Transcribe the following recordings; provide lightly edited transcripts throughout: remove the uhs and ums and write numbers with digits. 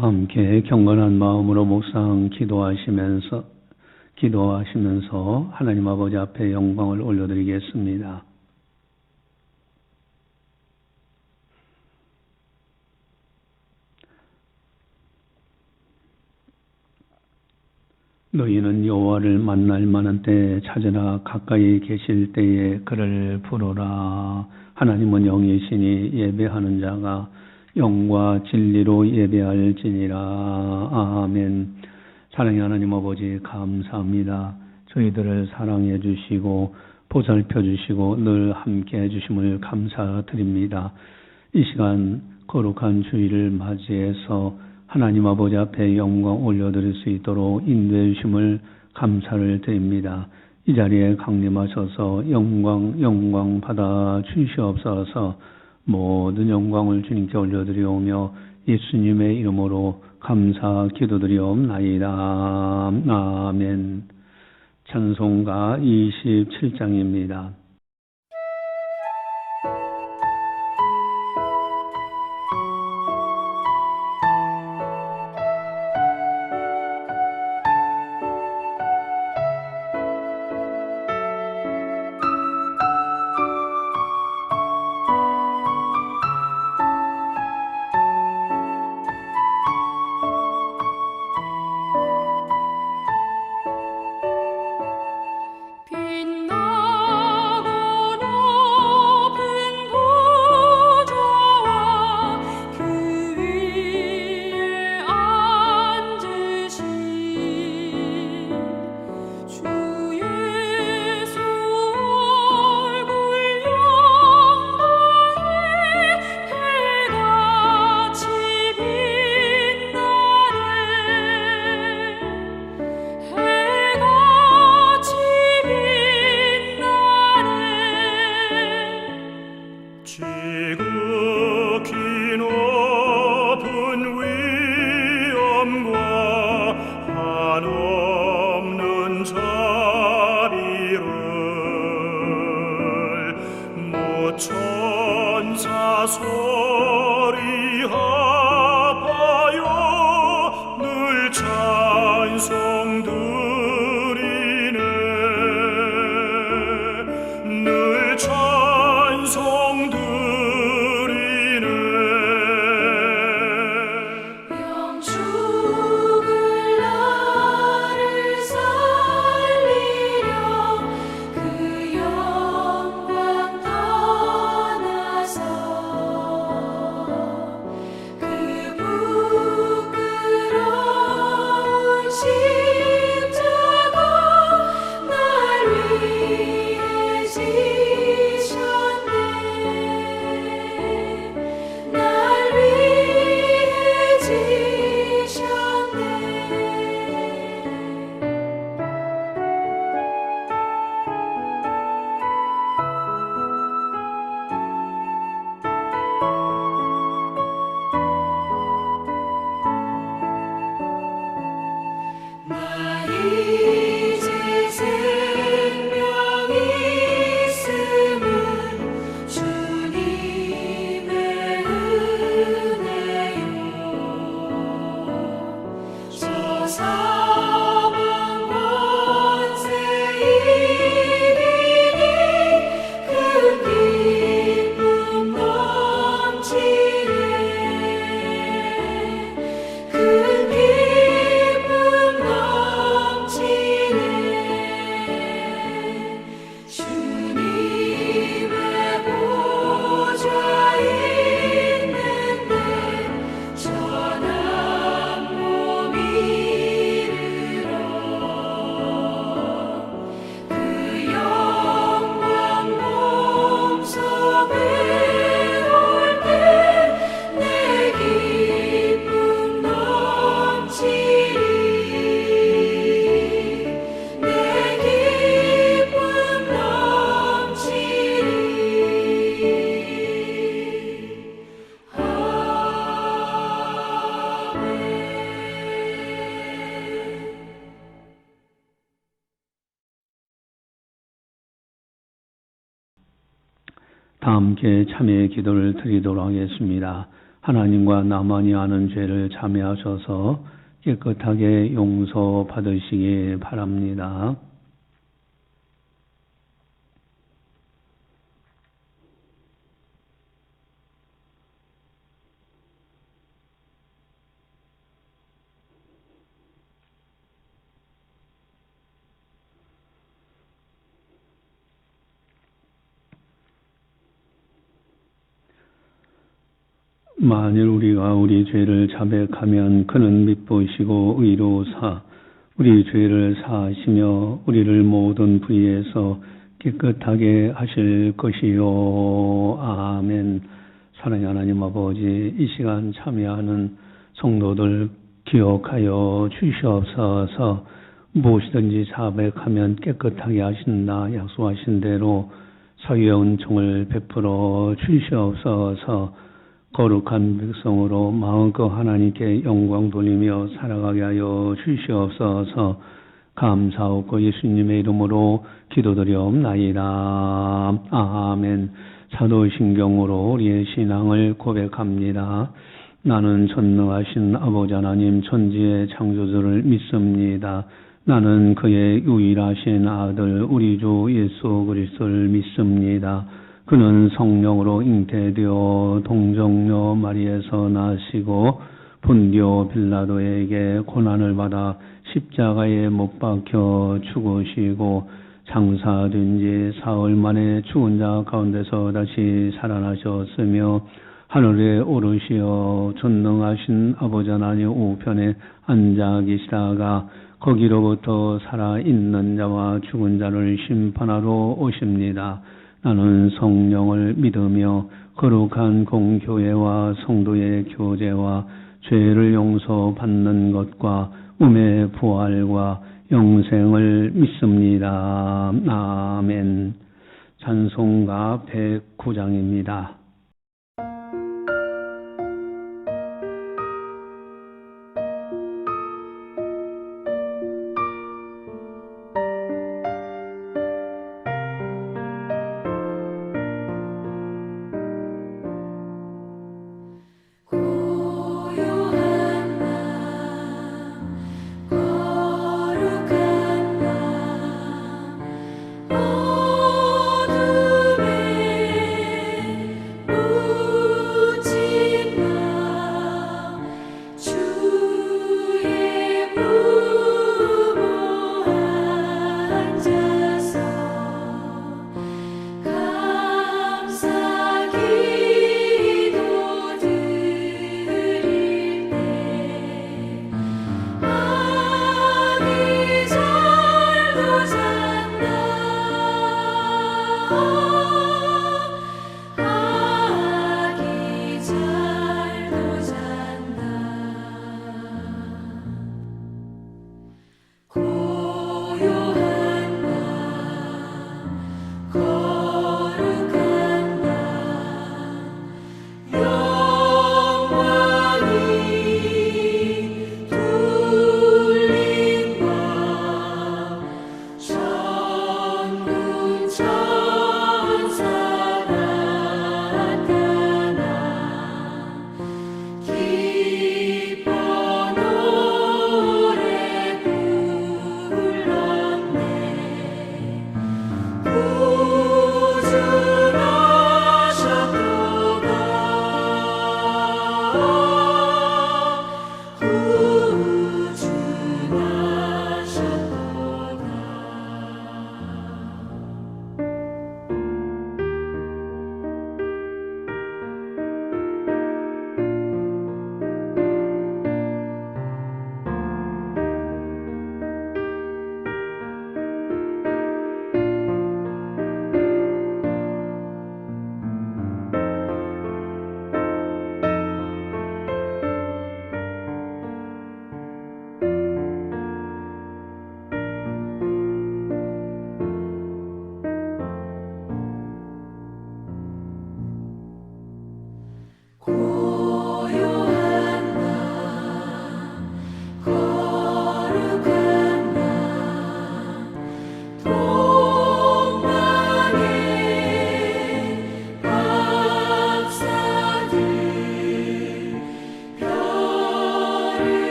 함께 경건한 마음으로 묵상 기도하시면서 하나님 아버지 앞에 영광을 올려드리겠습니다. 너희는 여호와를 만날 만한 때에 찾으라. 가까이 계실 때에 그를 부르라. 하나님은 영이시니 예배하는 자가 영과 진리로 예배할지니라. 아멘. 사랑의 하나님 아버지 감사합니다. 저희들을 사랑해 주시고 보살펴 주시고 늘 함께 해 주심을 감사드립니다. 이 시간 거룩한 주일을 맞이해서 하나님 아버지 앞에 영광 올려드릴 수 있도록 인도해 주심을 감사를 드립니다. 이 자리에 강림하셔서 영광 받아 주시옵소서. 모든 영광을 주님께 올려드리오며 예수님의 이름으로 감사 기도드리옵나이다. 아멘. 찬송가 27장입니다. 다 함께 참여의 기도를 드리도록 하겠습니다. 하나님과 나만이 아는 죄를 참회하셔서 깨끗하게 용서받으시기 바랍니다. 만일 우리가 우리 죄를 자백하면 그는 미쁘시고 의로사 우리 죄를 사하시며 우리를 모든 부위에서 깨끗하게 하실 것이요. 아멘. 사랑의 하나님 아버지, 이 시간 참여하는 성도들 기억하여 주시옵소서. 무엇이든지 자백하면 깨끗하게 하신다 약속하신 대로 사유의 은총을 베풀어 주시옵소서. 거룩한 백성으로 마음껏 하나님께 영광 돌리며 살아가게 하여 주시옵소서. 감사하고 예수님의 이름으로 기도드리옵나이다. 아멘. 사도신경으로 우리의 신앙을 고백합니다. 나는 전능하신 아버지 하나님 천지의 창조주를 믿습니다. 나는 그의 유일하신 아들 우리 주 예수 그리스도를 믿습니다. 그는 성령으로 잉태되어 동정녀 마리에서 나시고 본디오 빌라도에게 고난을 받아 십자가에 못 박혀 죽으시고 장사된 지 사흘 만에 죽은 자 가운데서 다시 살아나셨으며 하늘에 오르시어 전능하신 아버지 하나님 우편에 앉아 계시다가 거기로부터 살아있는 자와 죽은 자를 심판하러 오십니다. 나는 성령을 믿으며 거룩한 공교회와 성도의 교제와 죄를 용서받는 것과 몸의 부활과 영생을 믿습니다. 아멘. 찬송가 109장입니다.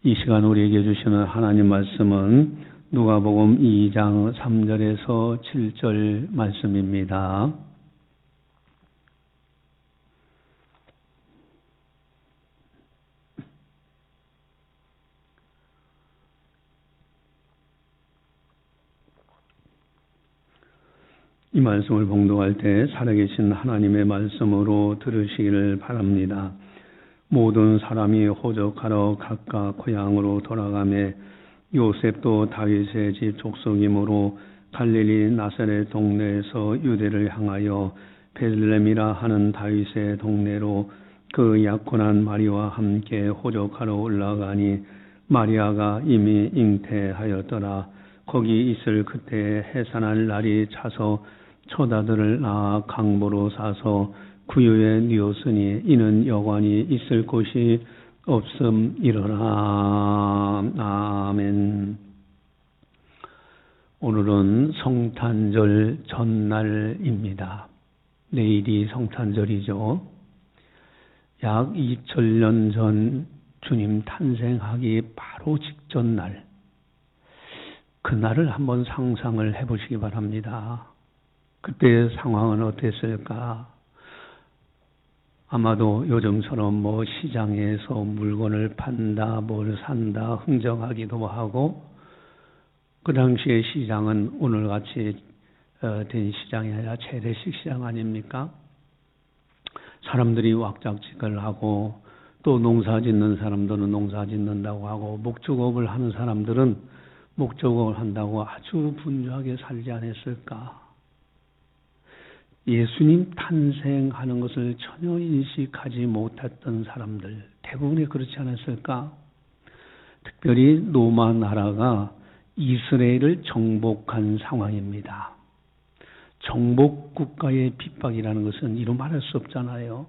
이 시간 우리에게 주시는 하나님 말씀은 누가복음 2장 3절에서 7절 말씀입니다. 이 말씀을 봉독할 때 살아계신 하나님의 말씀으로 들으시기를 바랍니다. 모든 사람이 호적하러 각각 고향으로 돌아가며 요셉도 다윗의 집 족속이므로 갈릴리 나사렛 동네에서 유대를 향하여 베들레헴이라 하는 다윗의 동네로 그 약혼한 마리아와 함께 호적하러 올라가니 마리아가 이미 잉태하였더라. 거기 있을 그때 해산할 날이 차서 처자들을 낳아 강보로 사서 구유에 뉘었으니 이는 여관이 있을 곳이 없음이로라. 아멘. 오늘은 성탄절 전날입니다. 내일이 성탄절이죠. 약 2000년 전 주님 탄생하기 바로 직전 날, 그날을 한번 상상을 해보시기 바랍니다. 그때의 상황은 어땠을까? 아마도 요즘처럼 시장에서 물건을 판다, 뭘 산다, 흥정하기도 하고, 그 당시의 시장은 오늘같이 된 시장이 아니라 재래식 시장 아닙니까? 사람들이 왁작지껄 하고, 또 농사 짓는 사람들은 농사 짓는다고 하고, 목축업을 하는 사람들은 목축업을 한다고 아주 분주하게 살지 않았을까? 예수님 탄생하는 것을 전혀 인식하지 못했던 사람들, 대부분이 그렇지 않았을까? 특별히 로마 나라가 이스라엘을 정복한 상황입니다. 정복 국가의 핍박이라는 것은 이루 말할 수 없잖아요.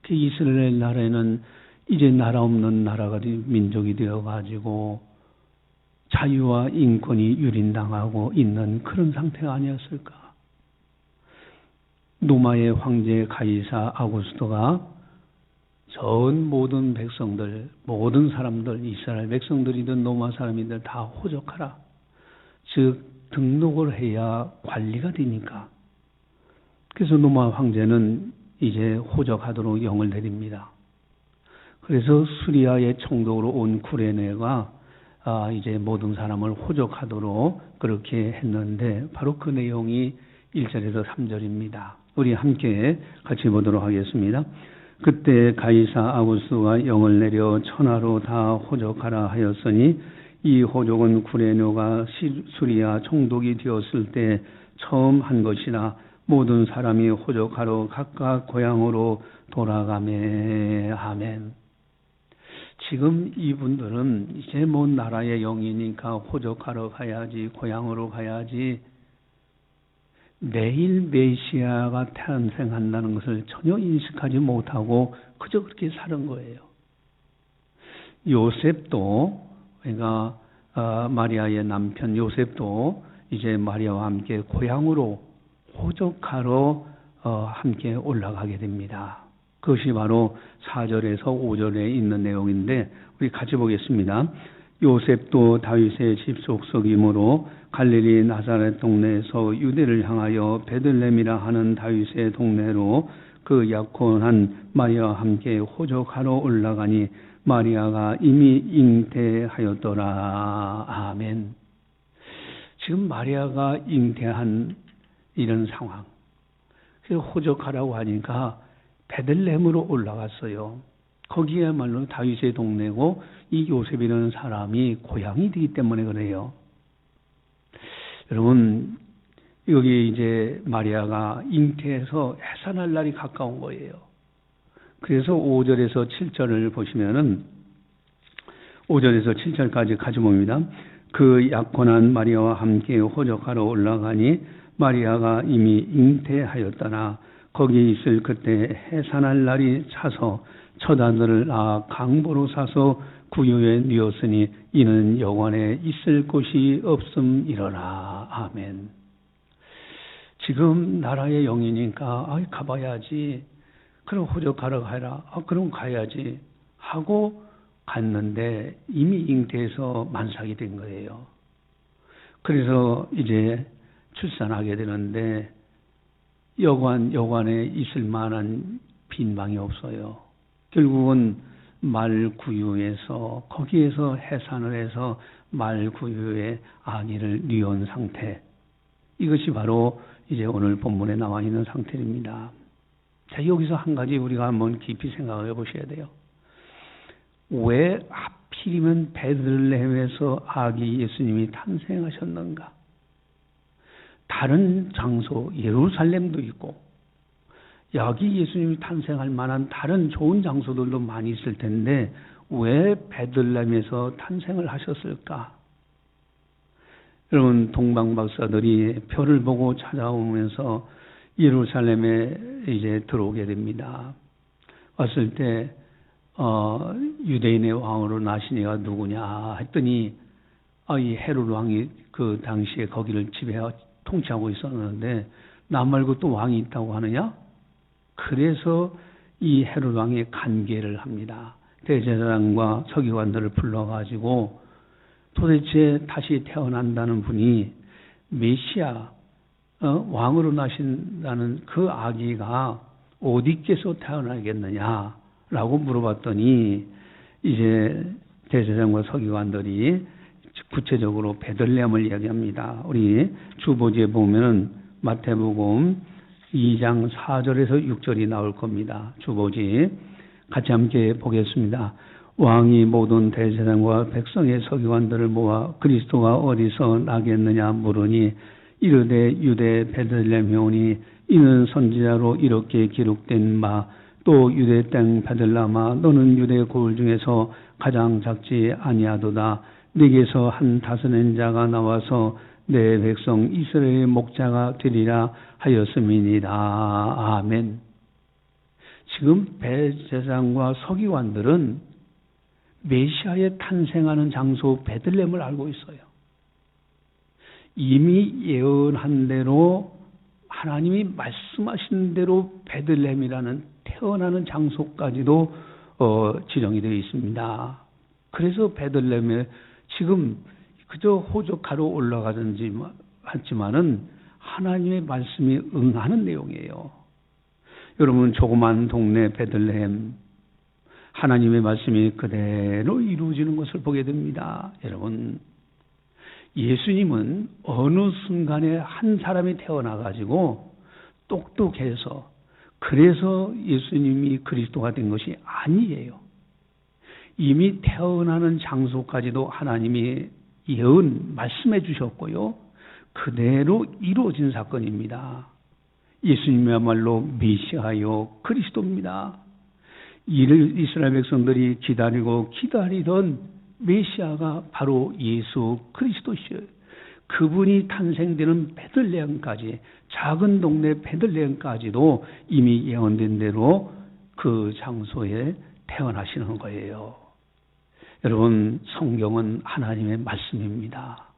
그 이스라엘 나라에는 이제 나라 없는 나라가 민족이 되어가지고 자유와 인권이 유린당하고 있는 그런 상태가 아니었을까? 로마의 황제 가이사 아구스토가 전 모든 백성들, 모든 사람들, 이스라엘 백성들이든 로마 사람이든 다 호적하라. 즉 등록을 해야 관리가 되니까. 그래서 로마 황제는 이제 호적하도록 영을 내립니다. 그래서 수리아의 총독으로 온 구레네가 이제 모든 사람을 호적하도록 그렇게 했는데 바로 그 내용이 1절에서 3절입니다. 우리 함께 같이 보도록 하겠습니다. 그때 가이사 아구스토가 영을 내려 천하로 다 호적하라 하였으니 이 호적은 구레네가 수리아 총독이 되었을 때 처음 한 것이라. 모든 사람이 호적하러 각각 고향으로 돌아가매. 아멘. 지금 이분들은 이제 나라의 영이니까 호적하러 가야지, 고향으로 가야지, 내일 메시아가 탄생한다는 것을 전혀 인식하지 못하고 그저 그렇게 사는 거예요. 요셉도, 그러니까 마리아의 남편 요셉도 이제 마리아와 함께 고향으로 호적하러 함께 올라가게 됩니다. 그것이 바로 4절에서 5절에 있는 내용인데 우리 같이 보겠습니다. 요셉도 다윗의 집 족속이므로 갈릴리 나사렛 동네에서 유대를 향하여 베들레헴이라 하는 다윗의 동네로 그 약혼한 마리아와 함께 호적하러 올라가니 마리아가 이미 잉태하였더라. 아멘. 지금 마리아가 잉태한 이런 상황. 그래서 호적하라고 하니까 베들레헴으로 올라갔어요. 거기야말로 다윗의 동네고 이 요셉이라는 사람이 고향이 되기 때문에 그래요. 여러분, 여기 이제 마리아가 잉태해서 해산할 날이 가까운 거예요. 그래서 5절에서 7절을 보시면은 5절에서 7절까지 같이 봅니다. 그 약혼한 마리아와 함께 호적하러 올라가니 마리아가 이미 잉태하였더라. 거기 있을 그때 해산할 날이 차서 처자들을 낳아 강보로 사서 구유에 뉘었으니 이는 영원에 있을 곳이 없음이로라. 아멘. 지금 나라의 영이니까 가봐야지. 그럼 호적하러 가라. 그럼 가야지 하고 갔는데 이미 잉태해서 만삭이 된 거예요. 그래서 이제 출산하게 되는데 여관에 있을 만한 빈 방이 없어요. 결국은 말구유에서 거기에서 해산을 해서 말구유에 아기를 뉘은 상태. 이것이 바로 이제 오늘 본문에 나와 있는 상태입니다. 자, 여기서 한 가지 우리가 한번 깊이 생각해 보셔야 돼요. 왜 하필이면 베들레헴에서 아기 예수님이 탄생하셨는가? 다른 장소 예루살렘도 있고 아기 예수님이 탄생할 만한 다른 좋은 장소들도 많이 있을 텐데 왜 베들레헴에서 탄생을 하셨을까? 여러분, 동방 박사들이 별을 보고 찾아오면서 예루살렘에 이제 들어오게 됩니다. 왔을 때 유대인의 왕으로 나시니가 누구냐 했더니 이 헤롯 왕이 그 당시에 거기를 통치하고 있었는데 나 말고 또 왕이 있다고 하느냐? 그래서 이 헤롯 왕이 간계를 합니다. 대제사장과 서기관들을 불러가지고 도대체 다시 태어난다는 분이 메시아 왕으로 나신다는 그 아기가 어디께서 태어나겠느냐라고 물어봤더니 이제 대제사장과 서기관들이 구체적으로 베들레헴을 이야기합니다. 우리 주보지에 보면 마태복음 2장 4절에서 6절이 나올 겁니다. 주보지 같이 함께 보겠습니다. 왕이 모든 대제사장과 백성의 서기관들을 모아 그리스도가 어디서 나겠느냐 물으니 이르되 유대 베들레헴에 오니 이는 선지자로 이렇게 기록된 바 또 유대 땅 베들레헴아 너는 유대 고을 중에서 가장 작지 아니하도다. 네게서 한 다스낸 자가 나와서 내 백성 이스라엘의 목자가 되리라 하였음이니라. 아멘. 지금 대제사장과 서기관들은 메시아의 탄생하는 장소 베들레헴을 알고 있어요. 이미 예언한 대로 하나님이 말씀하신 대로 베들레헴이라는 태어나는 장소까지도 지정이 되어 있습니다. 그래서 베들레헴에 지금 그저 호적하러 올라가든지 하지만은 하나님의 말씀이 응하는 내용이에요. 여러분, 조그만 동네 베들레헴 하나님의 말씀이 그대로 이루어지는 것을 보게 됩니다. 여러분, 예수님은 어느 순간에 한 사람이 태어나가지고 똑똑해서 그래서 예수님이 그리스도가 된 것이 아니에요. 이미 태어나는 장소까지도 하나님이 예언 말씀해 주셨고요. 그대로 이루어진 사건입니다. 예수님이야말로 메시아요 그리스도입니다. 이스라엘 백성들이 기다리던 메시아가 바로 예수 그리스도시여요. 그분이 탄생되는 베들레헴까지, 작은 동네 베들레헴까지도 이미 예언된 대로 그 장소에 태어나시는 거예요. 여러분, 성경은 하나님의 말씀입니다.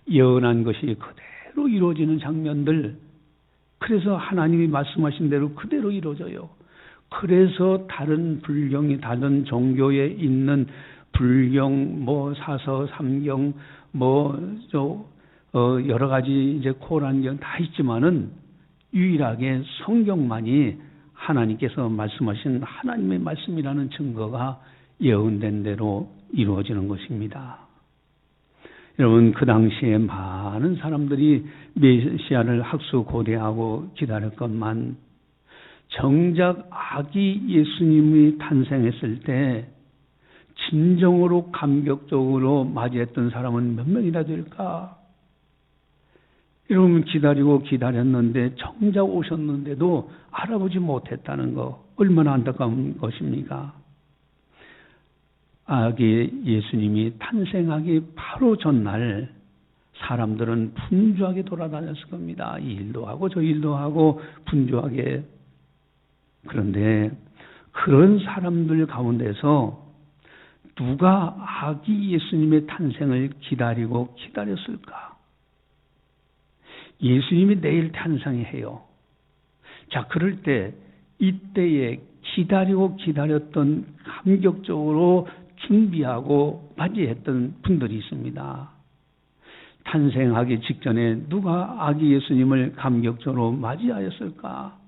예언한 것이 그대로 이루어지는 장면들, 그래서 하나님이 말씀하신 대로 그대로 이루어져요. 그래서 다른 다른 종교에 있는 불경, 사서, 삼경, 여러 가지 이제 코란경 다 있지만은 유일하게 성경만이 하나님께서 말씀하신 하나님의 말씀이라는 증거가 예언된 대로 이루어지는 것입니다. 여러분, 그 당시에 많은 사람들이 메시아를 학수고대하고 기다렸건만 정작 아기 예수님이 탄생했을 때 진정으로 감격적으로 맞이했던 사람은 몇 명이나 될까? 여러분, 기다렸는데 정작 오셨는데도 알아보지 못했다는 거 얼마나 안타까운 것입니까? 아기 예수님이 탄생하기 바로 전날 사람들은 분주하게 돌아다녔을 겁니다. 이 일도 하고 저 일도 하고 분주하게. 그런데 그런 사람들 가운데서 누가 아기 예수님의 탄생을 기다렸을까? 예수님이 내일 탄생해요. 자, 그럴 때 이때에 기다렸던 감격적으로 준비하고 맞이했던 분들이 있습니다. 탄생하기 직전에 누가 아기 예수님을 감격적으로 맞이하였을까?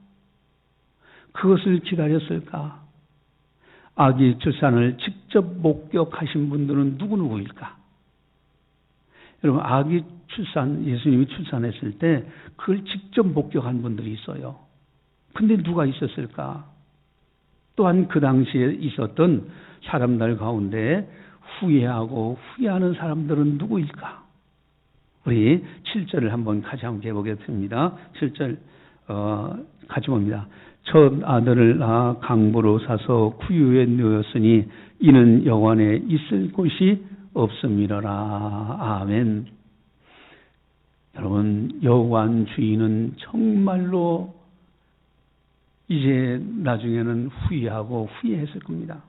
그것을 기다렸을까? 아기 출산을 직접 목격하신 분들은 누구일까? 여러분, 아기 출산, 예수님이 출산했을 때 그걸 직접 목격한 분들이 있어요. 근데 누가 있었을까? 또한 그 당시에 있었던 사람들 가운데 후회하고 후회하는 사람들은 누구일까? 우리 7절을 한번 같이 함께 보겠습니다. 7절 같이 봅니다. 첫 아들을 낳아 강보로 사서 구유에 누웠으니 이는 영원에 있을 곳이 없음이로라. 아멘. 여러분, 여관 주인은 정말로 이제 나중에는 후회하고 후회했을 겁니다.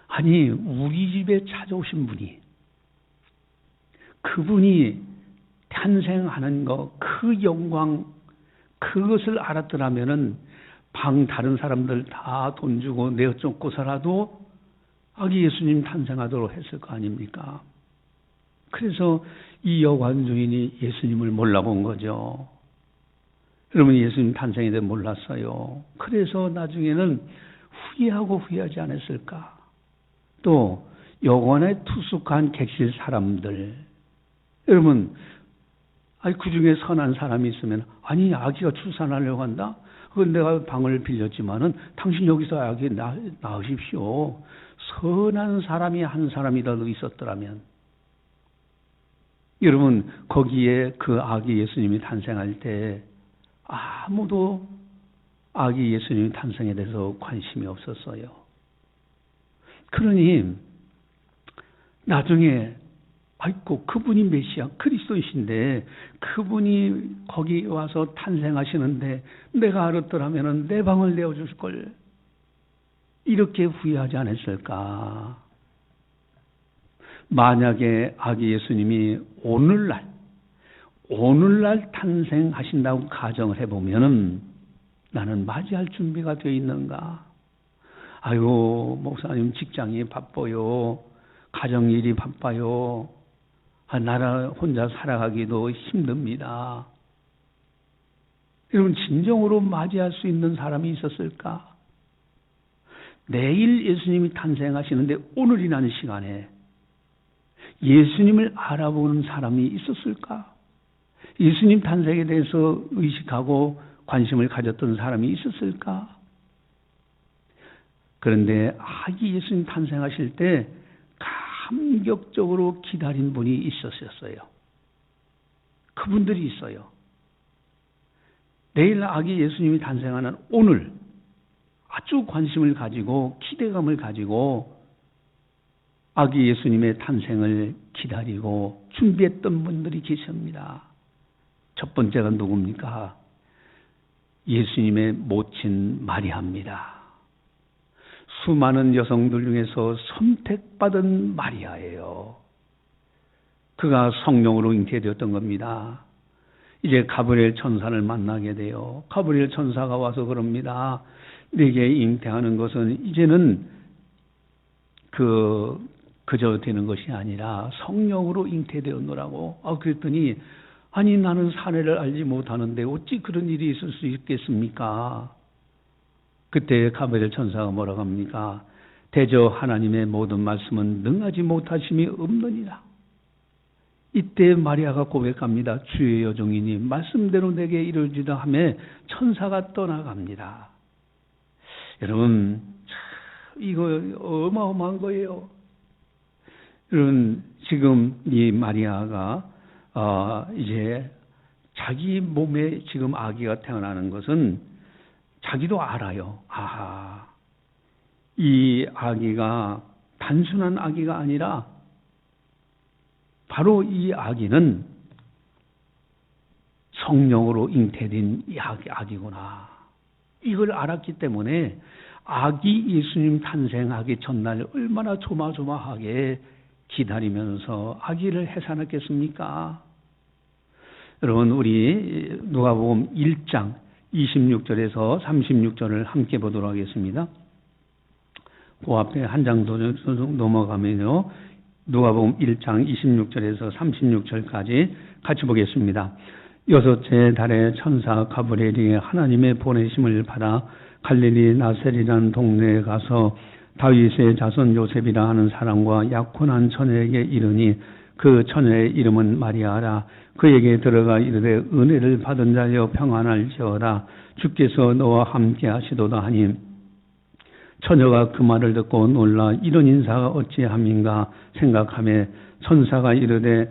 아니, 우리 집에 찾아오신 분이, 그분이 탄생하는 것, 그 영광, 그것을 알았더라면은 다른 사람들 다 돈 주고 내어쫓고서라도 아기 예수님 탄생하도록 했을 거 아닙니까? 그래서 이 여관 주인이 예수님을 몰라본 거죠. 여러분, 예수님 탄생에 대해 몰랐어요. 그래서 나중에는 후회하고 후회하지 않았을까? 또 여관에 투숙한 객실 사람들, 여러분, 그 중에 선한 사람이 있으면, 아니, 아기가 출산하려고 한다? 그건 내가 방을 빌렸지만은 당신 여기서 아기 낳으십시오. 선한 사람이 한 사람이라도 있었더라면, 여러분, 거기에 그 아기 예수님이 탄생할 때 아무도 아기 예수님 탄생에 대해서 관심이 없었어요. 그러니 나중에 아이고, 그분이 메시아 그리스도이신데 그분이 거기 와서 탄생하시는데 내가 알았더라면 내 방을 내어줄 걸, 이렇게 후회하지 않았을까? 만약에 아기 예수님이 오늘날 탄생하신다고 가정을 해보면은 나는 맞이할 준비가 되어 있는가? 아이고, 목사님 직장이 바빠요. 가정일이 바빠요. 나라 혼자 살아가기도 힘듭니다. 여러분, 진정으로 맞이할 수 있는 사람이 있었을까? 내일 예수님이 탄생하시는데 오늘이라는 시간에 예수님을 알아보는 사람이 있었을까? 예수님 탄생에 대해서 의식하고 관심을 가졌던 사람이 있었을까? 그런데 아기 예수님 탄생하실 때 감격적으로 기다린 분이 있었어요. 그분들이 있어요. 내일 아기 예수님이 탄생하는 오늘 아주 관심을 가지고 기대감을 가지고 아기 예수님의 탄생을 기다리고 준비했던 분들이 계십니다. 첫 번째가 누굽니까? 예수님의 모친 마리아입니다. 수많은 여성들 중에서 선택받은 마리아예요. 그가 성령으로 잉태되었던 겁니다. 이제 가브리엘 천사를 만나게 돼요. 가브리엘 천사가 와서 그럽니다. 내게 잉태하는 것은 이제는 그저 되는 것이 아니라 성령으로 잉태되었노라고. 그랬더니, 아니, 나는 사내를 알지 못하는데 어찌 그런 일이 있을 수 있겠습니까? 그때 가브리엘 천사가 뭐라고 합니까? 대저 하나님의 모든 말씀은 능하지 못하심이 없느니라. 이때 마리아가 고백합니다. 주의 여종이니 말씀대로 내게 이루어지다 하며 천사가 떠나갑니다. 여러분, 이거 어마어마한 거예요. 여러분, 지금 이 마리아가 이제 자기 몸에 지금 아기가 태어나는 것은 자기도 알아요. 이 아기가 단순한 아기가 아니라 바로 이 아기는 성령으로 잉태된 이 아기구나. 이걸 알았기 때문에 아기 예수님 탄생하기 전날 얼마나 조마조마하게 기다리면서 아기를 해산했겠습니까? 여러분, 우리 누가복음 1장 26절에서 36절을 함께 보도록 하겠습니다. 그 앞에 한 장 더 넘어가면요. 누가복음 1장 26절에서 36절까지 같이 보겠습니다. 여섯째 달에 천사 가브리엘이 하나님의 보내심을 받아 갈릴리 나셀이라는 동네에 가서 다윗의 자손 요셉이라 하는 사람과 약혼한 처녀에게 이르니 그 처녀의 이름은 마리아라. 그에게 들어가 이르되 은혜를 받은 자여 평안할지어다. 주께서 너와 함께 하시도다 하니 처녀가 그 말을 듣고 놀라 이런 인사가 어찌함인가 생각하며 천사가 이르되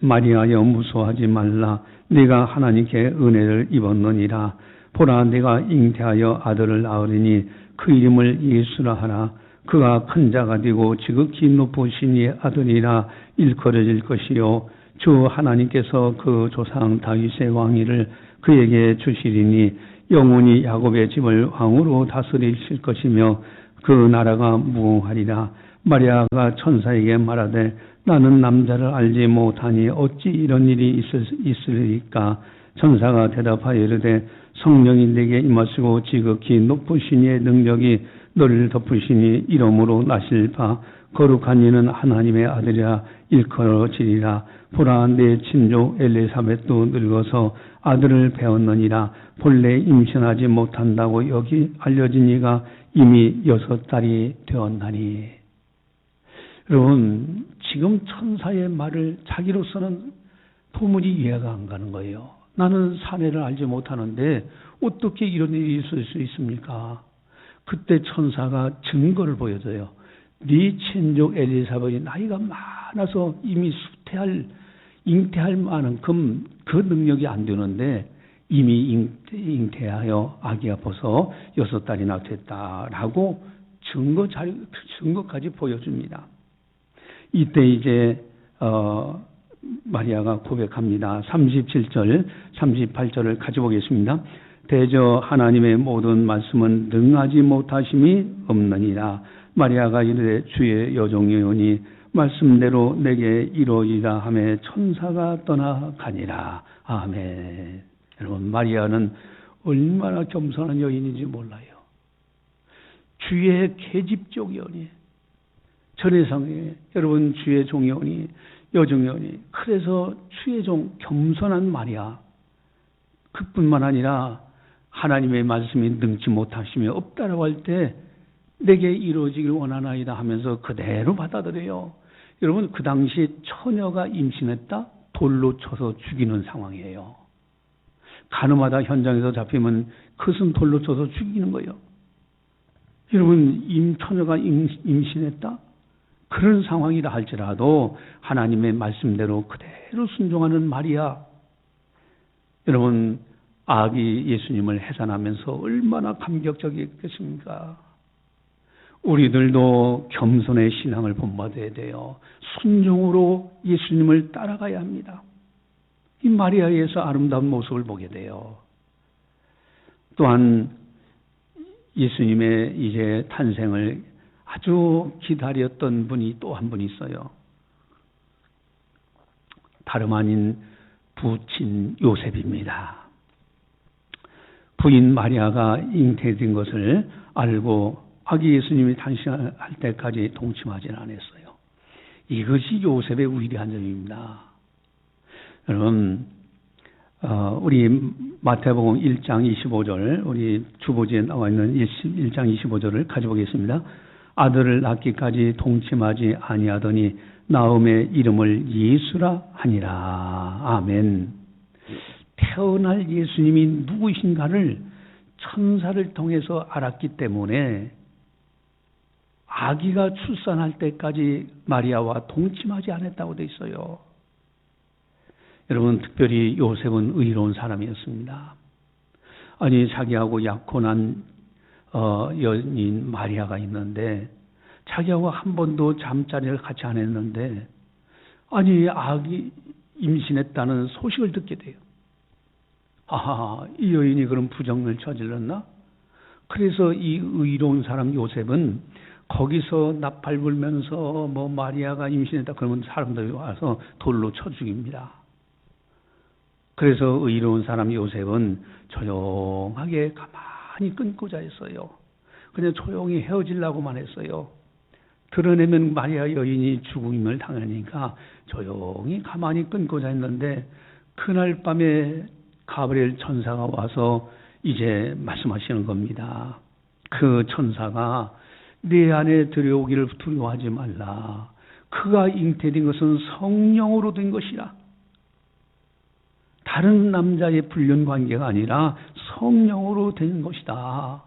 마리아여 무서워하지 말라. 네가 하나님께 은혜를 입었느니라. 보라 네가 잉태하여 아들을 낳으리니 그 이름을 예수라 하라. 그가 큰 자가 되고 지극히 높으신 이의 아들이라 일컬어질 것이요 주 하나님께서 그 조상 다윗의 왕위를 그에게 주시리니 영원히 야곱의 집을 왕으로 다스리실 것이며 그 나라가 무궁하리라. 마리아가 천사에게 말하되 나는 남자를 알지 못하니 어찌 이런 일이 있으리까. 천사가 대답하여 이르되 성령이 내게 임하시고 지극히 높으신 이의 능력이 너를 덮으시니 이러므로 나실 바 거룩한 이는 하나님의 아들이라 일컬어지리라. 보라 내 친족 엘리사벳도 늙어서 아들을 배웠느니라. 본래 임신하지 못한다고 여기 알려진 이가 이미 6달이 되었나니. 여러분 지금 천사의 말을 자기로서는 도무지 이해가 안 가는 거예요. 나는 사내를 알지 못하는데 어떻게 이런 일이 있을 수 있습니까? 그때 천사가 증거를 보여줘요. 네 친족 엘리사벳이 나이가 많아서 이미 잉태할 만큼 그 능력이 안 되는데 이미 잉태하여 아기가 벌써 6달이나 됐다라고 증거까지 보여줍니다. 이때 이제 마리아가 고백합니다. 37절, 38절을 가져보겠습니다. 대저 하나님의 모든 말씀은 능하지 못하심이 없느니라. 마리아가 이르되 주의 여종이오니 말씀대로 내게 이루어지라 하며 천사가 떠나가니라. 아멘. 여러분 마리아는 얼마나 겸손한 여인인지 몰라요. 주의 계집종이오니 전해상에 여러분 주의 종이오니 여종이오니 그래서 주의 종 겸손한 마리아 그뿐만 아니라 하나님의 말씀이 능치 못하시며 없다라고 할 때 내게 이루어지길 원하나이다 하면서 그대로 받아들여요. 여러분 그 당시 처녀가 임신했다? 돌로 쳐서 죽이는 상황이에요. 가늠하다 현장에서 잡히면 그것은 돌로 쳐서 죽이는 거예요. 여러분 처녀가 임신했다? 그런 상황이라 할지라도 하나님의 말씀대로 그대로 순종하는 마리아. 여러분 아기 예수님을 해산하면서 얼마나 감격적이겠습니까? 우리들도 겸손의 신앙을 본받아야 돼요. 순종으로 예수님을 따라가야 합니다. 이 마리아에서 아름다운 모습을 보게 돼요. 또한 예수님의 이제 탄생을 아주 기다렸던 분이 또 한 분 있어요. 다름 아닌 부친 요셉입니다. 부인 마리아가 잉태된 것을 알고 아기 예수님이 탄생할 때까지 동침하지는 않았어요. 이것이 요셉의 위대한 점입니다. 여러분 우리 마태복음 1장 25절 우리 주보지에 나와 있는 1장 25절을 가져보겠습니다. 아들을 낳기까지 동침하지 아니하더니 나음의 이름을 예수라 하니라. 아멘. 태어날 예수님이 누구이신가를 천사를 통해서 알았기 때문에 아기가 출산할 때까지 마리아와 동침하지 않았다고 되어 있어요. 여러분 특별히 요셉은 의로운 사람이었습니다. 아니 자기하고 약혼한 여인 마리아가 있는데 자기하고 한 번도 잠자리를 같이 안 했는데 아니 아기 임신했다는 소식을 듣게 돼요. 아하, 이 여인이 그럼 부정을 저질렀나? 그래서 이 의로운 사람 요셉은 거기서 나팔 불면서 뭐 마리아가 임신했다 그러면 사람들이 와서 돌로 쳐 죽입니다. 그래서 의로운 사람 요셉은 조용하게 가만히 끊고 자있어요. 그냥 조용히 헤어지려고만 했어요. 드러내면 마리아 여인이 죽음을 당하니까 조용히 가만히 끊고자 했는데 그날 밤에 가브리엘 천사가 와서 이제 말씀하시는 겁니다. 그 천사가 내 안에 들여오기를 두려워하지 말라. 그가 잉태된 것은 성령으로 된 것이라. 다른 남자의 불륜 관계가 아니라 성령으로 된 것이다.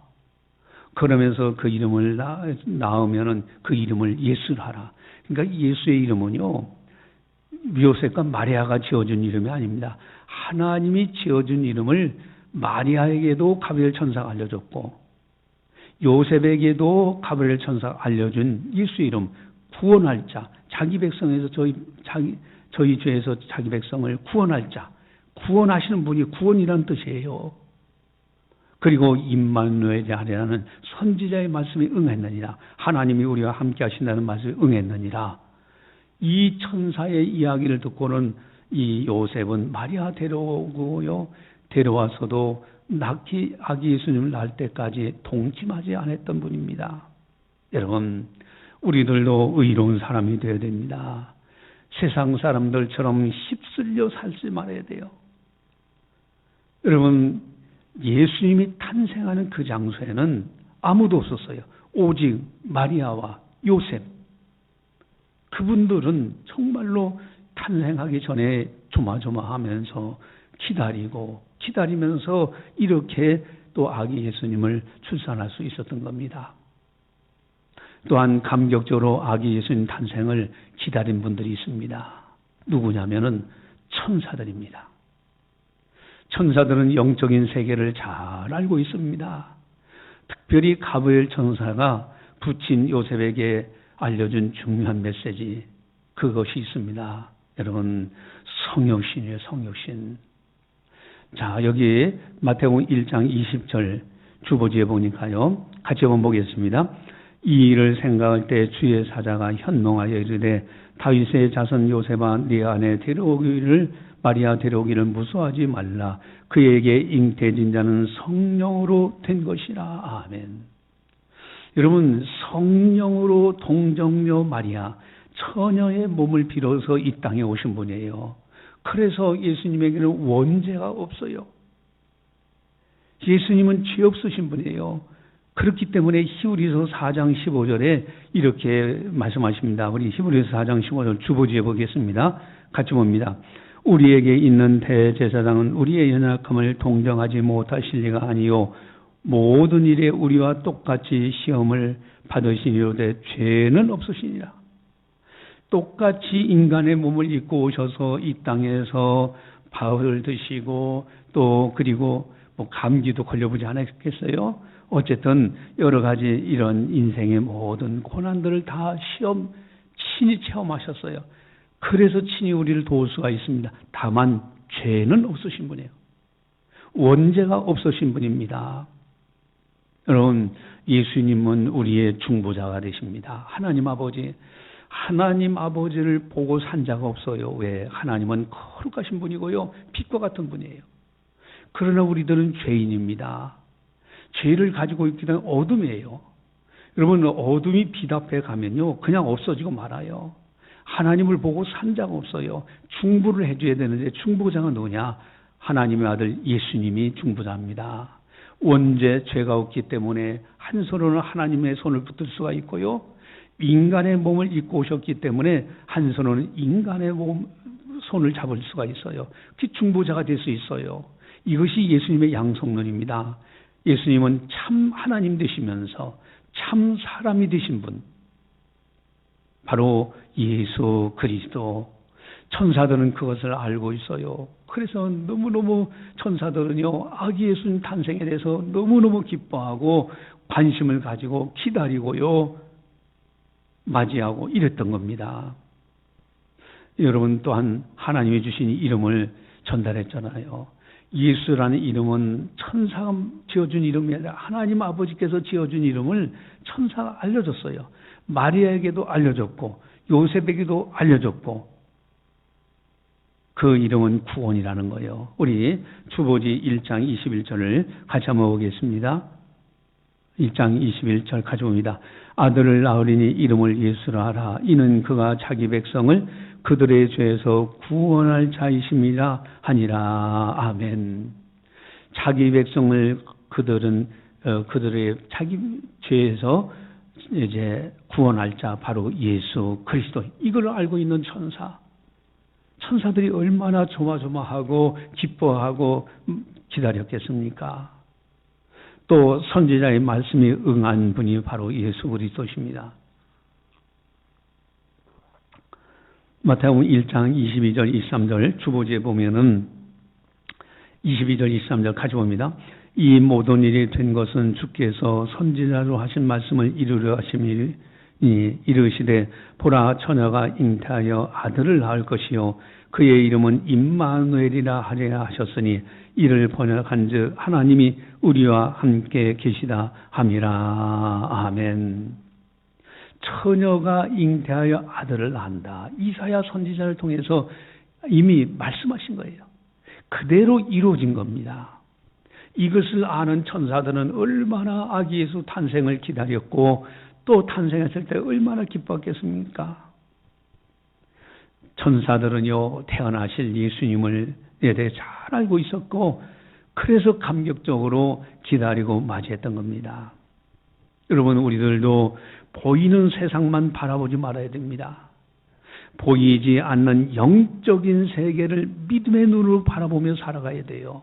그러면서 그 이름을 낳으면은 그 이름을 예수라 하라. 그러니까 예수의 이름은요, 요셉과 마리아가 지어준 이름이 아닙니다. 하나님이 지어준 이름을 마리아에게도 가브리엘 천사가 알려줬고, 요셉에게도 가브리엘 천사가 알려준 예수의 이름, 구원할 자, 자기 백성에서 저희 죄에서 자기 백성을 구원할 자, 구원하시는 분이 구원이라는 뜻이에요. 그리고 임마누엘이라는 선지자의 말씀이 응했느니라. 하나님이 우리와 함께 하신다는 말씀이 응했느니라. 이 천사의 이야기를 듣고는 이 요셉은 마리아 데려오고요. 데려와서도 아기 예수님을 낳을 때까지 동침하지 않았던 분입니다. 여러분, 우리들도 의로운 사람이 되어야 됩니다. 세상 사람들처럼 휩쓸려 살지 말아야 돼요. 여러분, 예수님이 탄생하는 그 장소에는 아무도 없었어요. 오직 마리아와 요셉. 그분들은 정말로 탄생하기 전에 조마조마하면서 기다리면서 이렇게 또 아기 예수님을 출산할 수 있었던 겁니다. 또한 감격적으로 아기 예수님 탄생을 기다린 분들이 있습니다. 누구냐면은 천사들입니다. 천사들은 영적인 세계를 잘 알고 있습니다. 특별히 가브리엘 천사가 부친 요셉에게 알려준 중요한 메시지, 그것이 있습니다. 여러분, 성육신이에요, 성육신. 자, 여기 마태복음 1장 20절 주보지에 보니까요, 같이 한번 보겠습니다. 이 일을 생각할 때 주의 사자가 현몽하여 이르되 다윗의 자손 요셉아 네 안에 마리아 데려오기를 무서워하지 말라. 그에게 잉태진 자는 성령으로 된 것이라. 아멘. 여러분, 성령으로 동정녀 마리아, 처녀의 몸을 빌어서 이 땅에 오신 분이에요. 그래서 예수님에게는 원죄가 없어요. 예수님은 죄 없으신 분이에요. 그렇기 때문에 히브리서 4장 15절에 이렇게 말씀하십니다. 우리 히브리서 4장 15절 주보지에 보겠습니다. 같이 봅니다. 우리에게 있는 대제사장은 우리의 연약함을 동정하지 못하실 리가 아니요 모든 일에 우리와 똑같이 시험을 받으시리로되 죄는 없으시니라. 똑같이 인간의 몸을 입고 오셔서 이 땅에서 밥을 드시고 또 그리고 감기도 걸려보지 않았겠어요? 어쨌든 여러 가지 이런 인생의 모든 고난들을 다 친히 체험하셨어요. 그래서 친히 우리를 도울 수가 있습니다. 다만 죄는 없으신 분이에요. 원죄가 없으신 분입니다. 여러분, 예수님은 우리의 중보자가 되십니다. 하나님 아버지를 보고 산 자가 없어요. 왜? 하나님은 거룩하신 분이고요, 빛과 같은 분이에요. 그러나 우리들은 죄인입니다. 죄를 가지고 있기 때문에 어둠이에요. 여러분, 어둠이 빛 앞에 가면요, 그냥 없어지고 말아요. 하나님을 보고 산 자가 없어요. 중보를 해줘야 되는데 중보자가 누구냐? 하나님의 아들 예수님이 중보자입니다. 원죄, 죄가 없기 때문에 한 손으로는 하나님의 손을 붙들 수가 있고요, 인간의 몸을 입고 오셨기 때문에 한 손으로는 인간의 손을 잡을 수가 있어요. 그 중보자가 될 수 있어요. 이것이 예수님의 양성론입니다. 예수님은 참 하나님 되시면서 참 사람이 되신 분, 바로 예수 그리스도. 천사들은 그것을 알고 있어요. 그래서 너무너무 천사들은요, 아기 예수님 탄생에 대해서 너무너무 기뻐하고 관심을 가지고 기다리고요, 맞이하고 이랬던 겁니다. 여러분, 또한 하나님이 주신 이름을 전달했잖아요. 예수라는 이름은 천사가 지어준 이름이 아니라 하나님 아버지께서 지어준 이름을 천사가 알려줬어요. 마리아에게도 알려줬고 요셉에게도 알려줬고, 그 이름은 구원이라는 거예요. 우리 주보지 1장 21절을 같이 한번 보겠습니다. 1장 21절 가져옵니다. 아들을 낳으리니 이름을 예수라 하라. 이는 그가 자기 백성을 그들의 죄에서 구원할 자이심이라 하니라. 아멘. 자기 백성을 그들의 자기 죄에서 이제 구원할 자 바로 예수 그리스도. 이걸 알고 있는 천사들이 얼마나 조마조마하고 기뻐하고 기다렸겠습니까? 또 선지자의 말씀이 응한 분이 바로 예수 그리스도십니다. 마태복음 1장 22절 23절 주보지에 보면은 22절 23절 가져옵니다. 이 모든 일이 된 것은 주께서 선지자로 하신 말씀을 이루려 하심이니 이르시되 보라 처녀가 잉태하여 아들을 낳을 것이요 그의 이름은 임마누엘이라 하리라 하셨으니 이를 번역한즉 하나님이 우리와 함께 계시다 함이라. 아멘. 처녀가 잉태하여 아들을 낳는다. 이사야 선지자를 통해서 이미 말씀하신 거예요. 그대로 이루어진 겁니다. 이것을 아는 천사들은 얼마나 아기 예수 탄생을 기다렸고 또 탄생했을 때 얼마나 기뻤겠습니까? 천사들은요 태어나실 예수님을 대해 잘 알고 있었고 그래서 감격적으로 기다리고 맞이했던 겁니다. 여러분 우리들도 보이는 세상만 바라보지 말아야 됩니다. 보이지 않는 영적인 세계를 믿음의 눈으로 바라보며 살아가야 돼요.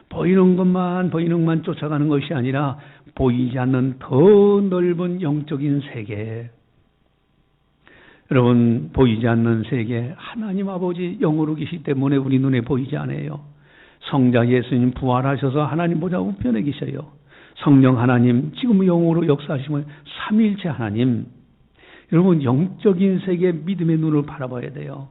보이는 것만 쫓아가는 것이 아니라 보이지 않는 더 넓은 영적인 세계. 여러분 보이지 않는 세계 하나님 아버지 영으로 계시기 때문에 우리 눈에 보이지 않아요. 성자 예수님 부활하셔서 하나님 보좌 우편에 계셔요. 성령 하나님 지금 영으로 역사하시면 삼위일체 하나님. 여러분 영적인 세계 믿음의 눈을 바라봐야 돼요.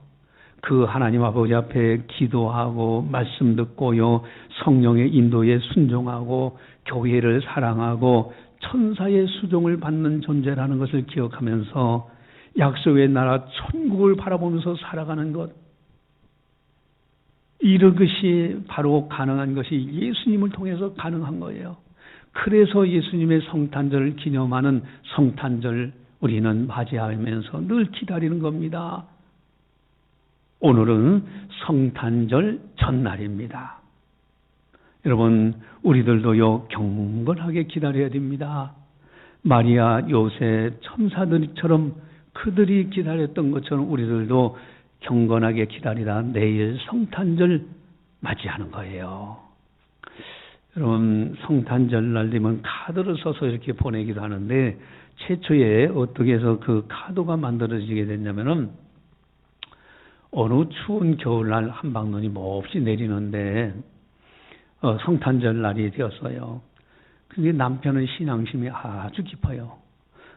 그 하나님 아버지 앞에 기도하고 말씀 듣고요 성령의 인도에 순종하고 교회를 사랑하고 천사의 수종을 받는 존재라는 것을 기억하면서 약속의 나라 천국을 바라보면서 살아가는 것, 이런 것이 바로 가능한 것이 예수님을 통해서 가능한 거예요. 그래서 예수님의 성탄절을 기념하는 성탄절 우리는 맞이하면서 늘 기다리는 겁니다. 오늘은 성탄절 전날입니다. 여러분 우리들도요 경건하게 기다려야 됩니다. 마리아 요셉 천사들처럼 그들이 기다렸던 것처럼 우리들도 경건하게 기다리다 내일 성탄절 맞이하는 거예요. 여러분 성탄절 날 되면 카드를 써서 이렇게 보내기도 하는데 최초에 어떻게 해서 그 카드가 만들어지게 됐냐면은 어느 추운 겨울날 한방눈이 몹시 내리는데 성탄절 날이 되었어요. 근데 남편은 신앙심이 아주 깊어요.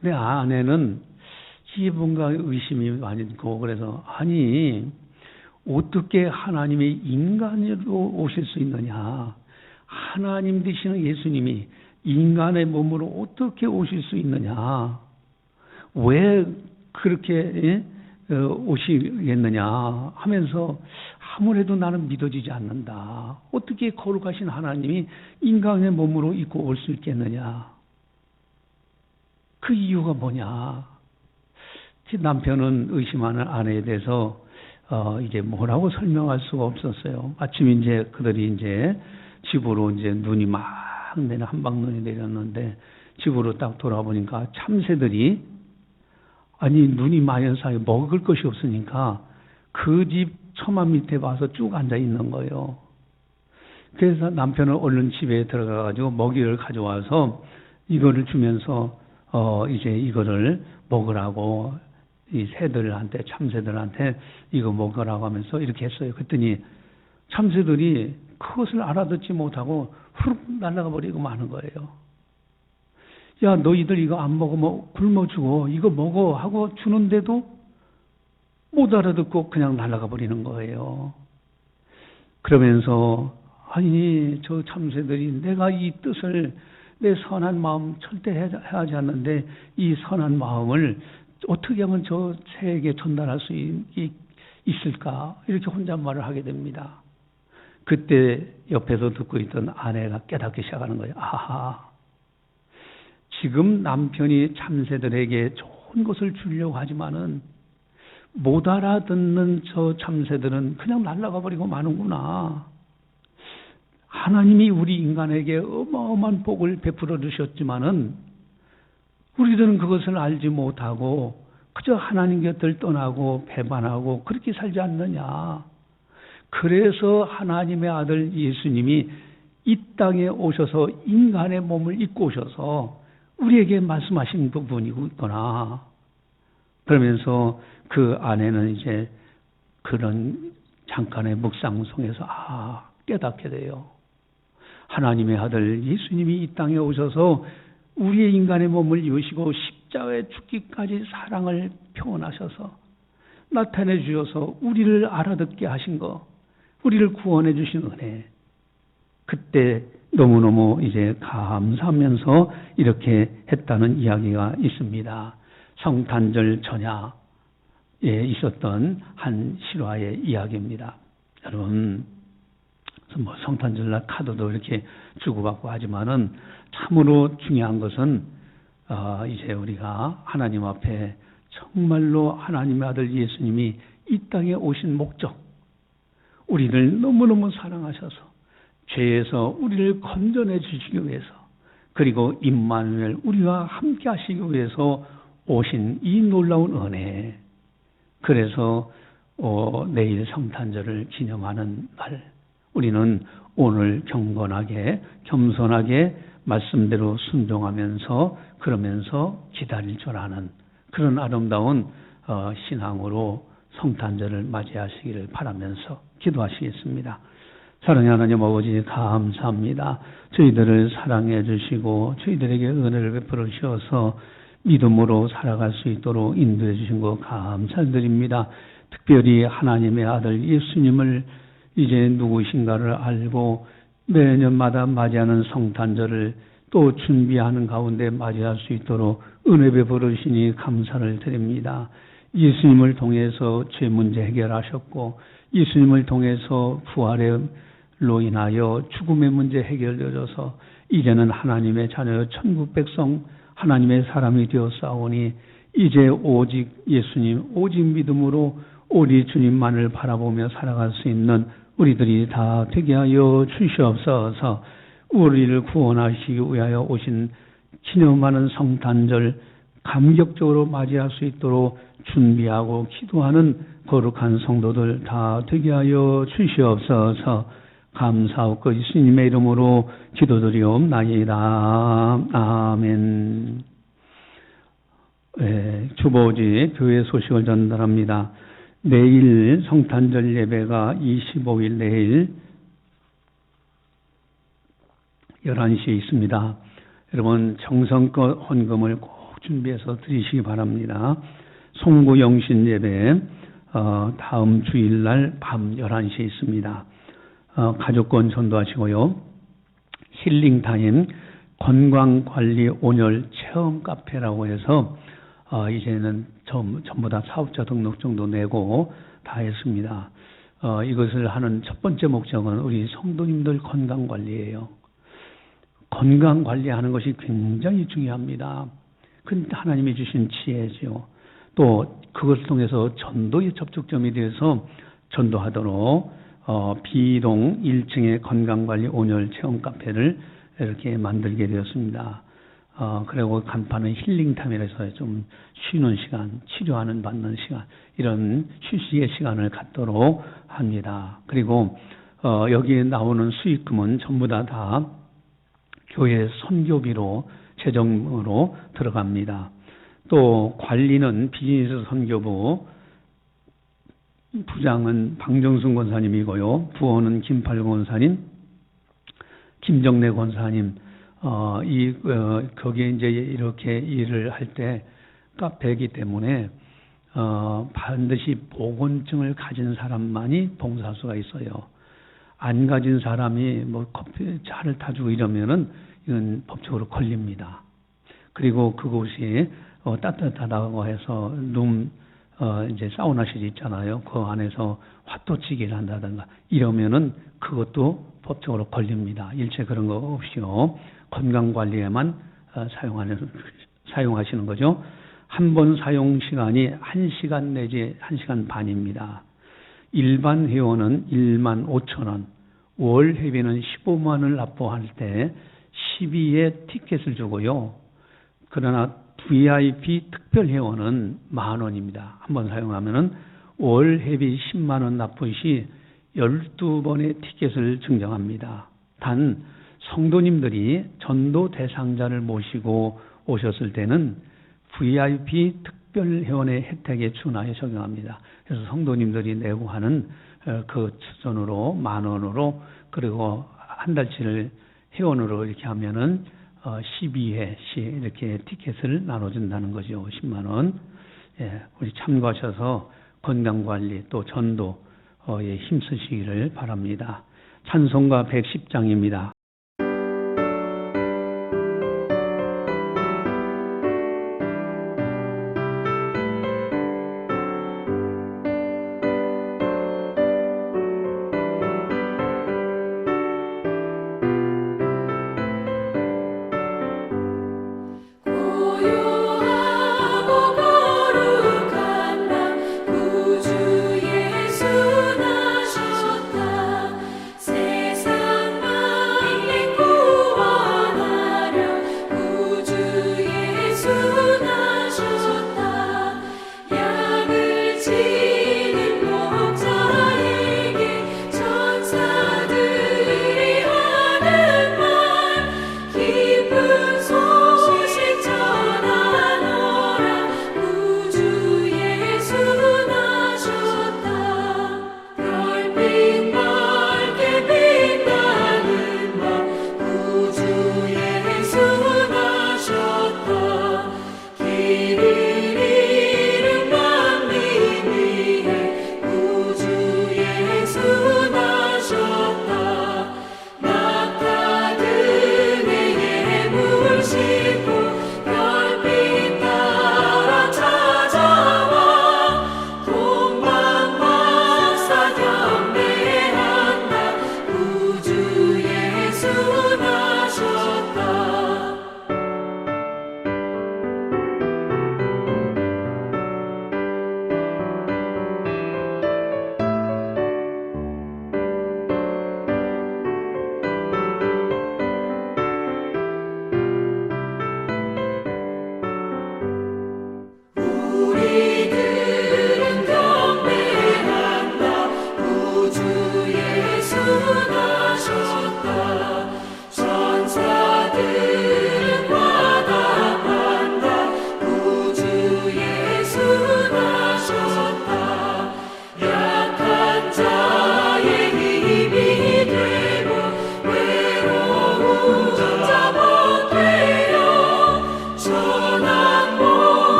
근데 아내는 뭔가 의심이 많이 있고 그래서 아니 어떻게 하나님이 인간으로 오실 수 있느냐, 하나님 되시는 예수님이 인간의 몸으로 어떻게 오실 수 있느냐, 왜 그렇게 오시겠느냐 하면서 아무래도 나는 믿어지지 않는다. 어떻게 거룩하신 하나님이 인간의 몸으로 입고 올 수 있겠느냐. 그 이유가 뭐냐. 남편은 의심하는 아내에 대해서 이제 뭐라고 설명할 수가 없었어요. 아침 이제 그들이 이제 집으로 이제 눈이 막 내려 한방눈이 내렸는데 집으로 딱 돌아보니까 참새들이 아니 눈이 많은 사이에 먹을 것이 없으니까 그 집 처마 밑에 와서 쭉 앉아 있는 거예요. 그래서 남편은 얼른 집에 들어가 가지고 먹이를 가져와서 이거를 주면서 이제 이거를 먹으라고 이 새들한테 참새들한테 이거 먹으라고 하면서 이렇게 했어요. 그랬더니 참새들이 그것을 알아듣지 못하고 후룩 날아가 버리고 마는 거예요. 야 너희들 이거 안 먹으면 굶어 죽어, 이거 먹어 하고 주는데도 못 알아듣고 그냥 날아가 버리는 거예요. 그러면서 아니 저 참새들이 내가 이 뜻을 내 선한 마음 절대 하지 않는데 이 선한 마음을 어떻게 하면 저 새에게 전달할 수 있을까 이렇게 혼잣말을 하게 됩니다. 그때 옆에서 듣고 있던 아내가 깨닫기 시작하는 거예요. 아하, 지금 남편이 참새들에게 좋은 것을 주려고 하지만은 못 알아듣는 저 참새들은 그냥 날아가 버리고 마는구나. 하나님이 우리 인간에게 어마어마한 복을 베풀어 주셨지만은 우리들은 그것을 알지 못하고 그저 하나님 곁을 떠나고 배반하고 그렇게 살지 않느냐. 그래서 하나님의 아들 예수님이 이 땅에 오셔서 인간의 몸을 입고 오셔서 우리에게 말씀하신 부분이구나. 그러면서 그 안에는 이제 그런 잠깐의 묵상 속에서 깨닫게 돼요. 하나님의 아들 예수님이 이 땅에 오셔서 우리의 인간의 몸을 입으시고 십자가에 죽기까지 사랑을 표현하셔서 나타내 주셔서 우리를 알아듣게 하신 거, 우리를 구원해 주신 은혜. 그때 너무너무 이제 감사하면서 이렇게 했다는 이야기가 있습니다. 성탄절 전야에 있었던 한 실화의 이야기입니다. 여러분, 뭐 성탄절날 카드도 이렇게 주고받고 하지만은 참으로 중요한 것은 이제 우리가 하나님 앞에 정말로 하나님의 아들 예수님이 이 땅에 오신 목적, 우리를 너무너무 사랑하셔서 죄에서 우리를 건져내 주시기 위해서, 그리고 임마누엘 우리와 함께 하시기 위해서 오신 이 놀라운 은혜. 그래서 내일 성탄절을 기념하는 날, 우리는 오늘 경건하게 겸손하게 말씀대로 순종하면서 그러면서 기다릴 줄 아는 그런 아름다운 신앙으로 성탄절을 맞이하시기를 바라면서 기도하시겠습니다. 사랑의 하나님 아버지, 감사합니다. 저희들을 사랑해 주시고 저희들에게 은혜를 베풀어 주셔서 믿음으로 살아갈 수 있도록 인도해 주신 것 감사드립니다. 특별히 하나님의 아들 예수님을 이제 누구신가를 알고 매년마다 맞이하는 성탄절을 또 준비하는 가운데 맞이할 수 있도록 은혜 베풀어 주시니 감사를 드립니다. 예수님을 통해서 죄 문제 해결하셨고 예수님을 통해서 부활로 인하여 죽음의 문제 해결되어져서 이제는 하나님의 자녀 천국 백성 하나님의 사람이 되었사오니 이제 오직 예수님 오직 믿음으로 우리 주님만을 바라보며 살아갈 수 있는 우리들이 다 되게 하여 주시옵소서. 우리를 구원하시기 위하여 오신 기념하는 성탄절 감격적으로 맞이할 수 있도록 준비하고 기도하는 거룩한 성도들 다 되게 하여 주시옵소서. 감사하고 예수님의 이름으로 기도드리옵나이다. 아멘. 주보지 교회 소식을 전달합니다. 내일 성탄절 예배가 25일 내일 11시에 있습니다. 여러분 정성껏 헌금을 꼭 준비해서 드리시기 바랍니다. 송구 영신 예배 다음 주일날 밤 11시에 있습니다. 가족권 전도하시고요. 힐링타임 건강관리 온열 체험 카페라고 해서 이제는 전부 다 사업자 등록증도 내고 다 했습니다. 이것을 하는 첫 번째 목적은 우리 성도님들 건강관리예요. 건강관리하는 것이 굉장히 중요합니다. 그 하나님이 주신 지혜죠. 또 그것을 통해서 전도의 접촉점이 되어서 전도하도록 B동 1층의 건강관리 온열 체험 카페를 이렇게 만들게 되었습니다. 그리고 간판은 힐링타임이라서 좀 쉬는 시간, 치료하는 받는 시간, 이런 휴식의 시간을 갖도록 합니다. 그리고 여기에 나오는 수익금은 전부 다 교회 선교비로 재정으로 들어갑니다. 또 관리는 비즈니스 선교부, 부장은 방정순 권사님이고요. 부원은 김팔 권사님, 김정래 권사님. 거기에 이제 이렇게 일을 할 때 카페이기 때문에 반드시 보건증을 가진 사람만이 봉사수가 있어요. 안 가진 사람이 뭐 커피 차를 타주고 이러면은 이건 법적으로 걸립니다. 그리고 그곳이 따뜻하다고 해서 이제 사우나실이 있잖아요. 그 안에서 화토치기를 한다든가 이러면은 그것도 법적으로 걸립니다. 일체 그런 거 없이요. 건강관리에만 사용하시는 거죠. 한 번 사용 시간이 1시간 내지 1시간 반입니다. 일반 회원은 1만 5천 원, 월 회비는 15만 원을 납부할 때 12회 티켓을 주고요. 그러나 VIP 특별 회원은 10,000원입니다. 한 번 사용하면은 월 회비 10만 원 납부 시 12번의 티켓을 증정합니다. 단 성도님들이 전도 대상자를 모시고 오셨을 때는 VIP 특별 회원의 혜택에 준하여 적용합니다. 그래서 성도님들이 내고 하는 그 수준으로 10,000원으로 그리고 한 달치를 회원으로 이렇게 하면은 12회씩 이렇게 티켓을 나눠준다는 거죠. 10만 원. 예, 우리 참고하셔서 건강관리 또 전도에 힘쓰시기를 바랍니다. 찬송가 110장입니다.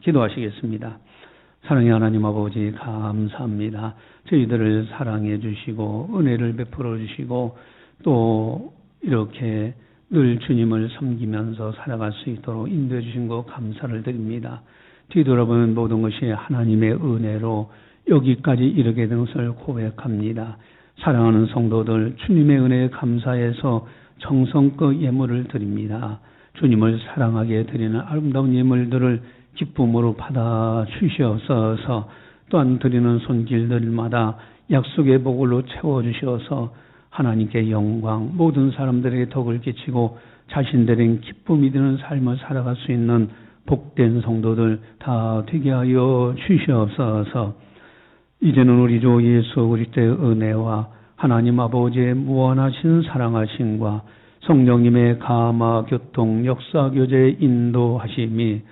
기도하시겠습니다. 사랑의 하나님 아버지 감사합니다. 저희들을 사랑해 주시고 은혜를 베풀어 주시고 또 이렇게 늘 주님을 섬기면서 살아갈 수 있도록 인도해 주신 것 감사를 드립니다. 뒤돌아보는 모든 것이 하나님의 은혜로 여기까지 이르게 된 것을 고백합니다. 사랑하는 성도들 주님의 은혜에 감사해서 정성껏 예물을 드립니다. 주님을 사랑하게 드리는 아름다운 예물들을 기쁨으로 받아 주시옵소서. 또한 드리는 손길들마다 약속의 복으로 채워주셔서 하나님께 영광, 모든 사람들에게 덕을 끼치고 자신들의 기쁨이 되는 삶을 살아갈 수 있는 복된 성도들 다 되게 하여 주시옵소서. 이제는 우리 주 예수 그리스도의 은혜와 하나님 아버지의 무한하신 사랑하심과 성령님의 감화, 교통, 역사, 교제, 인도하심이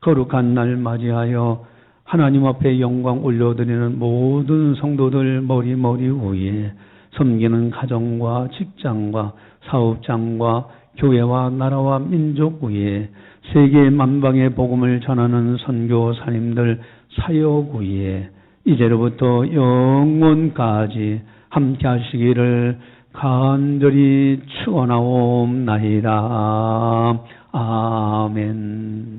거룩한 날 맞이하여 하나님 앞에 영광 올려드리는 모든 성도들 머리 위에 섬기는 가정과 직장과 사업장과 교회와 나라와 민족 위에 세계 만방의 복음을 전하는 선교사님들 사역 위에 이제로부터 영원까지 함께 하시기를 간절히 축원하옵나이다. 아멘.